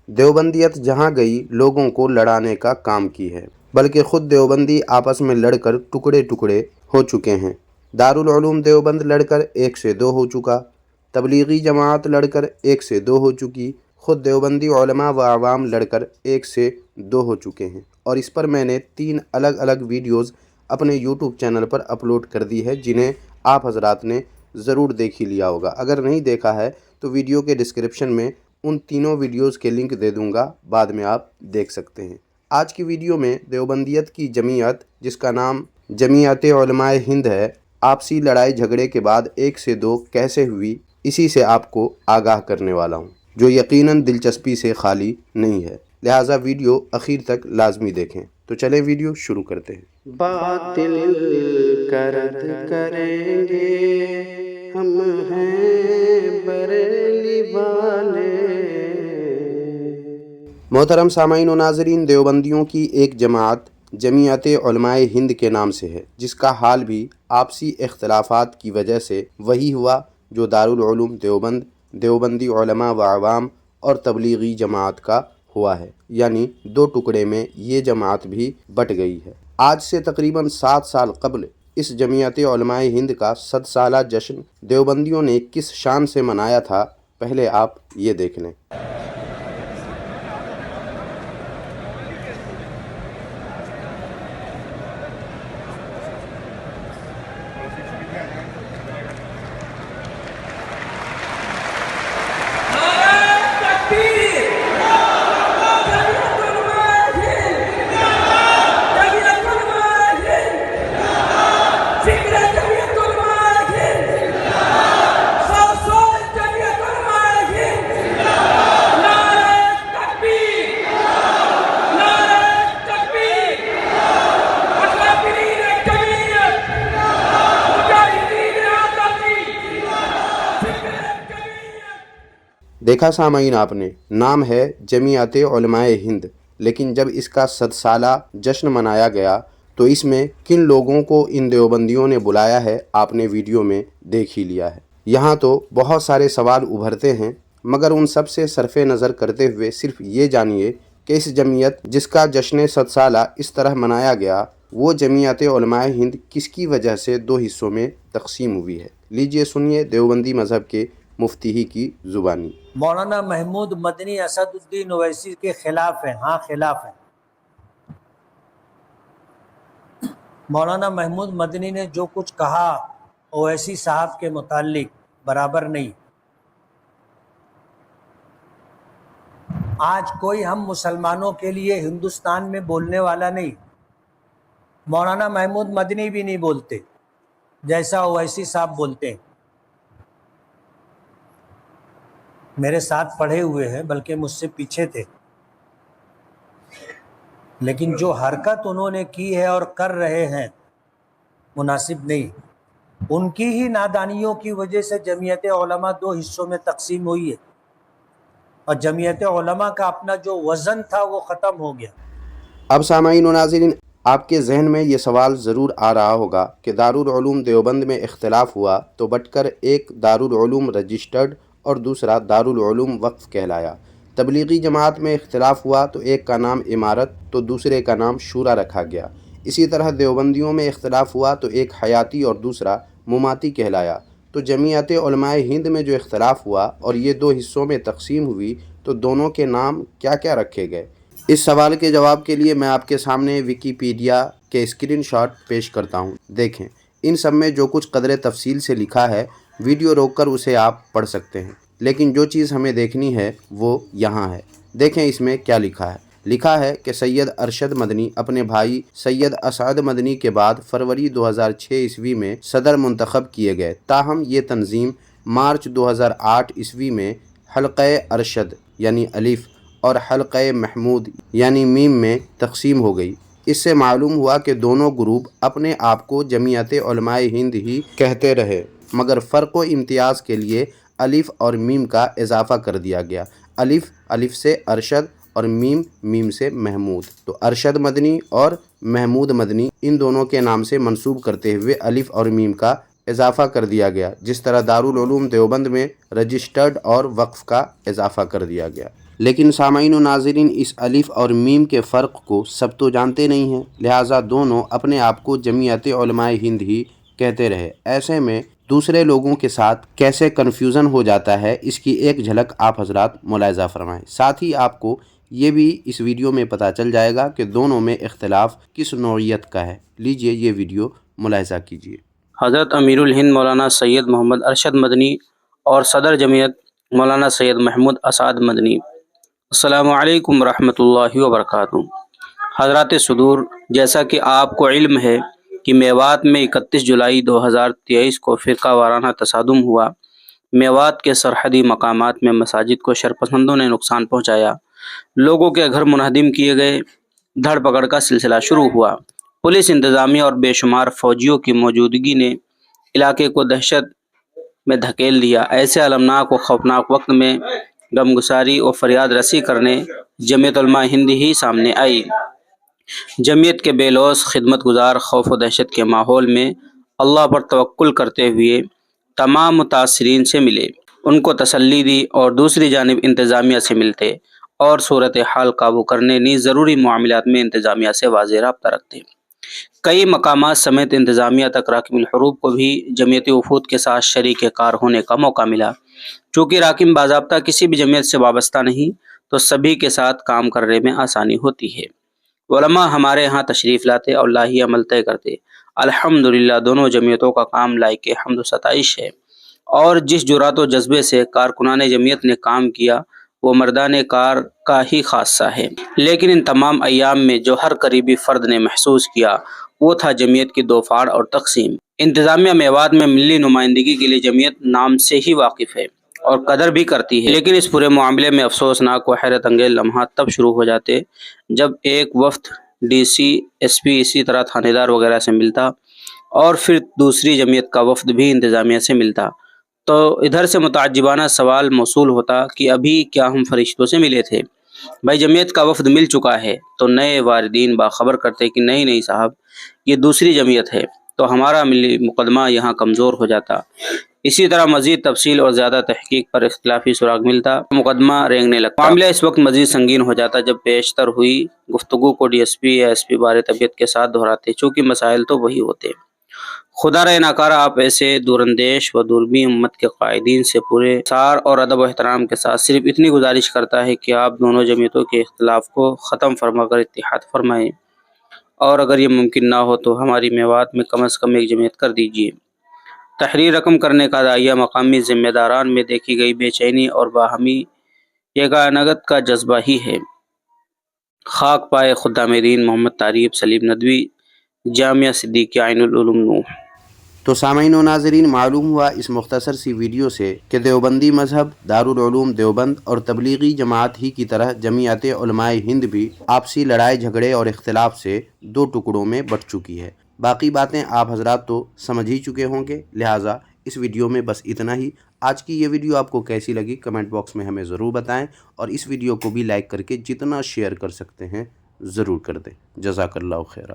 دیوبندیت جہاں گئی لوگوں کو لڑانے کا کام کی ہے، بلکہ خود دیوبندی آپس میں لڑ کر ٹکڑے ٹکڑے ہو چکے ہیں۔ دارالعلوم دیوبند لڑ کر 1 سے 2 ہو چکا، تبلیغی جماعت لڑ کر 1 سے 2 ہو چکی، خود دیوبندی علماء و عوام لڑ کر 1 سے 2 ہو چکے ہیں، اور اس پر میں نے 3 الگ الگ ویڈیوز اپنے یوٹیوب چینل پر اپلوڈ کر دی ہے، جنہیں آپ حضرات نے ضرور دیکھ ہی لیا ہوگا۔ اگر نہیں دیکھا ہے تو ویڈیو کے ڈسکرپشن میں ان تینوں ویڈیوز کے لنک دے دوں گا، بعد میں آپ دیکھ سکتے ہیں۔ آج کی ویڈیو میں دیوبندیت کی جمعیت، جس کا نام جمعیت علماء ہند ہے، آپسی لڑائی جھگڑے کے بعد 1 سے 2 کیسے ہوئی، اسی سے آپ کو آگاہ کرنے والا ہوں، جو یقیناً دلچسپی سے خالی نہیں ہے، لہٰذا ویڈیو اخیر تک لازمی دیکھیں۔ تو چلیں ویڈیو شروع کرتے ہیں۔ باطل کا رد کریں گے ہم ہیں بریلی والے۔ محترم سامعین و ناظرین، دیوبندیوں کی ایک جماعت جمعیت علماء ہند کے نام سے ہے، جس کا حال بھی آپسی اختلافات کی وجہ سے وہی ہوا جو دارالعلوم دیوبند، دیوبندی علماء و عوام اور تبلیغی جماعت کا ہوا ہے، یعنی 2 ٹکڑے میں یہ جماعت بھی بٹ گئی ہے۔ آج سے تقریباً 7 سال قبل اس جمعیت علماء ہند کا 100 سالہ جشن دیوبندیوں نے کس شان سے منایا تھا، پہلے آپ یہ دیکھ لیں۔ دیکھا سامعین آپ نے، نام ہے جمعیت علماء ہند، لیکن جب اس کا 100 سالہ جشن منایا گیا تو اس میں کن لوگوں کو ان دیوبندیوں نے بلایا ہے، آپ نے ویڈیو میں دیکھ ہی لیا ہے۔ یہاں تو بہت سارے سوال ابھرتے ہیں، مگر ان سب سے صرف نظر کرتے ہوئے صرف یہ جانیے کہ اس جمعیت جس کا جشن 100 سالہ اس طرح منایا گیا، وہ جمعیت علماء ہند کس کی وجہ سے 2 حصوں میں تقسیم ہوئی ہے۔ لیجئے سنیے دیوبندی مذہب کے مفتی ہی کی زبانی۔ مولانا محمود مدنی اسد الدین اویسی کے خلاف ہیں، ہاں خلاف ہیں۔ مولانا محمود مدنی نے جو کچھ کہا اویسی صاحب کے متعلق برابر نہیں۔ آج کوئی ہم مسلمانوں کے لیے ہندوستان میں بولنے والا نہیں، مولانا محمود مدنی بھی نہیں بولتے جیسا اویسی صاحب بولتے ہیں۔ میرے ساتھ پڑھے ہوئے ہیں، بلکہ مجھ سے پیچھے تھے، لیکن جو حرکت انہوں نے کی ہے اور کر رہے ہیں مناسب نہیں۔ ان کی ہی نادانیوں کی وجہ سے جمعیت علماء 2 حصوں میں تقسیم ہوئی ہے، اور جمعیت علماء کا اپنا جو وزن تھا وہ ختم ہو گیا۔ اب سامعین و ناظرین، آپ کے ذہن میں یہ سوال ضرور آ رہا ہوگا کہ دارالعلوم دیوبند میں اختلاف ہوا تو بٹ کر ایک دارالعلوم رجسٹرڈ اور دوسرا دارالعلوم وقف کہلایا۔ تبلیغی جماعت میں اختلاف ہوا تو ایک کا نام امارت تو دوسرے کا نام شورا رکھا گیا۔ اسی طرح دیوبندیوں میں اختلاف ہوا تو ایک حیاتی اور دوسرا مماتی کہلایا۔ تو جمعیت علماء ہند میں جو اختلاف ہوا اور یہ 2 حصوں میں تقسیم ہوئی تو دونوں کے نام کیا کیا رکھے گئے؟ اس سوال کے جواب کے لیے میں آپ کے سامنے ویکیپیڈیا کے اسکرین شاٹ پیش کرتا ہوں، دیکھیں۔ ان سب میں جو کچھ قدر تفصیل سے لکھا ہے، ویڈیو روک کر اسے آپ پڑھ سکتے ہیں، لیکن جو چیز ہمیں دیکھنی ہے وہ یہاں ہے۔ دیکھیں اس میں کیا لکھا ہے۔ لکھا ہے کہ سید ارشد مدنی اپنے بھائی سید اسعد مدنی کے بعد فروری 2006 عیسوی میں صدر منتخب کیے گئے، تاہم یہ تنظیم مارچ 2008 عیسوی میں حلقہ ارشد یعنی الف اور حلقہ محمود یعنی میم میں تقسیم ہو گئی۔ اس سے معلوم ہوا کہ دونوں گروپ اپنے آپ کو جمعیت علماء ہند ہی کہتے رہے، مگر فرق و امتیاز کے لیے الف اور میم کا اضافہ کر دیا گیا۔ الف سے ارشد اور میم سے محمود، تو ارشد مدنی اور محمود مدنی ان دونوں کے نام سے منسوب کرتے ہوئے الف اور میم کا اضافہ کر دیا گیا، جس طرح دارالعلوم دیوبند میں رجسٹرڈ اور وقف کا اضافہ کر دیا گیا۔ لیکن سامعین و ناظرین، اس الف اور میم کے فرق کو سب تو جانتے نہیں ہیں، لہٰذا دونوں اپنے آپ کو جمعیت علماء ہند ہی کہتے رہے۔ ایسے میں دوسرے لوگوں کے ساتھ کیسے کنفیوژن ہو جاتا ہے، اس کی ایک جھلک آپ حضرات ملاحظہ فرمائیں۔ ساتھ ہی آپ کو یہ بھی اس ویڈیو میں پتہ چل جائے گا کہ دونوں میں اختلاف کس نوعیت کا ہے۔ لیجئے یہ ویڈیو ملاحظہ کیجئے۔ حضرت امیر الہند مولانا سید محمد ارشد مدنی اور صدر جمعیت مولانا سید محمود اسعد مدنی، السلام علیکم ورحمۃ اللہ وبرکاتہ۔ حضرات صدور، جیسا کہ آپ کو علم ہے کہ میوات میں 31 جولائی 2023 کو فرقہ وارانہ تصادم ہوا۔ میوات کے سرحدی مقامات میں مساجد کو شرپسندوں نے نقصان پہنچایا، لوگوں کے گھر منہدم کیے گئے، دھڑ پکڑ کا سلسلہ شروع ہوا۔ پولیس انتظامیہ اور بے شمار فوجیوں کی موجودگی نے علاقے کو دہشت میں دھکیل دیا۔ ایسے المناک و خوفناک وقت میں غمگساری و فریاد رسی کرنے جمعیت علماء ہند ہی سامنے آئی۔ جمعیت کے بے لوث خدمت گزار خوف و دہشت کے ماحول میں اللہ پر توکل کرتے ہوئے تمام متاثرین سے ملے، ان کو تسلی دی، اور دوسری جانب انتظامیہ سے ملتے اور صورتحال قابو کرنے نیز ضروری معاملات میں انتظامیہ سے واضح رابطہ رکھتے۔ کئی مقامات سمیت انتظامیہ تک راکم الحروب کو بھی جمعیتی وفود کے ساتھ شریک کار ہونے کا موقع ملا۔ چونکہ راکم باضابطہ کسی بھی جمعیت سے وابستہ نہیں، تو سبھی کے ساتھ کام کرنے میں آسانی ہوتی ہے۔ علماء ہمارے ہاں تشریف لاتے اور لاہی عمل طے کرتے۔ الحمدللہ دونوں جمعیتوں کا کام لائق حمد و ستائش ہے، اور جس جرات و جذبے سے کارکنان جمعیت نے کام کیا وہ مردان کار کا ہی خاصہ ہے۔ لیکن ان تمام ایام میں جو ہر قریبی فرد نے محسوس کیا وہ تھا جمعیت کی دو پھاڑ اور تقسیم۔ انتظامیہ میوات میں ملی نمائندگی کے لیے جمعیت نام سے ہی واقف ہے اور قدر بھی کرتی ہے، لیکن اس پورے معاملے میں افسوسناک و حیرت انگیز لمحات تب شروع ہو جاتے جب ایک وفد ڈی سی، ایس پی، اسی طرح تھانے دار وغیرہ سے ملتا، اور پھر دوسری جمعیت کا وفد بھی انتظامیہ سے ملتا، تو ادھر سے متعجبانہ سوال موصول ہوتا کہ ابھی کیا ہم فرشتوں سے ملے تھے؟ بھائی جمعیت کا وفد مل چکا ہے، تو نئے واردین باخبر کرتے کہ نہیں صاحب، یہ دوسری جمعیت ہے، تو ہمارا ملی مقدمہ یہاں کمزور ہو جاتا۔ اسی طرح مزید تفصیل اور زیادہ تحقیق پر اختلافی سراغ ملتا، مقدمہ رینگنے لگتا۔ معاملہ اس وقت مزید سنگین ہو جاتا جب پیشتر ہوئی گفتگو کو ڈی ایس پی یا ایس پی بار طبیعت کے ساتھ دہراتے، چونکہ مسائل تو وہی ہوتے۔ خدا رہے ناکارہ آپ ایسے دوراندیش و دوربین امت کے قائدین سے پورے سار اور ادب و احترام کے ساتھ صرف اتنی گزارش کرتا ہے کہ آپ دونوں جمعیتوں کے اختلاف کو ختم فرما کر اتحاد فرمائیں، اور اگر یہ ممکن نہ ہو تو ہماری میوات میں کم از کم ایک جمعیت کر دیجیے۔ تحریر رقم کرنے کا داعیہ مقامی ذمہ داران میں دیکھی گئی بے چینی اور باہمی یگانگت کا جذبہ ہی ہے۔ خاک پائے خدام دین محمد طارق سلیم ندوی، جامعہ صدیقیہ عین العلوم نوح۔ تو سامعین و ناظرین، معلوم ہوا اس مختصر سی ویڈیو سے کہ دیوبندی مذہب، دارالعلوم دیوبند اور تبلیغی جماعت ہی کی طرح جمعیت علماء ہند بھی آپسی لڑائی جھگڑے اور اختلاف سے دو ٹکڑوں میں بٹ چکی ہے۔ باقی باتیں آپ حضرات تو سمجھ ہی چکے ہوں گے، لہٰذا اس ویڈیو میں بس اتنا ہی۔ آج کی یہ ویڈیو آپ کو کیسی لگی کمنٹ باکس میں ہمیں ضرور بتائیں، اور اس ویڈیو کو بھی لائک کر کے جتنا شیئر کر سکتے ہیں ضرور کر دیں۔ جزاک اللہ خیرہ۔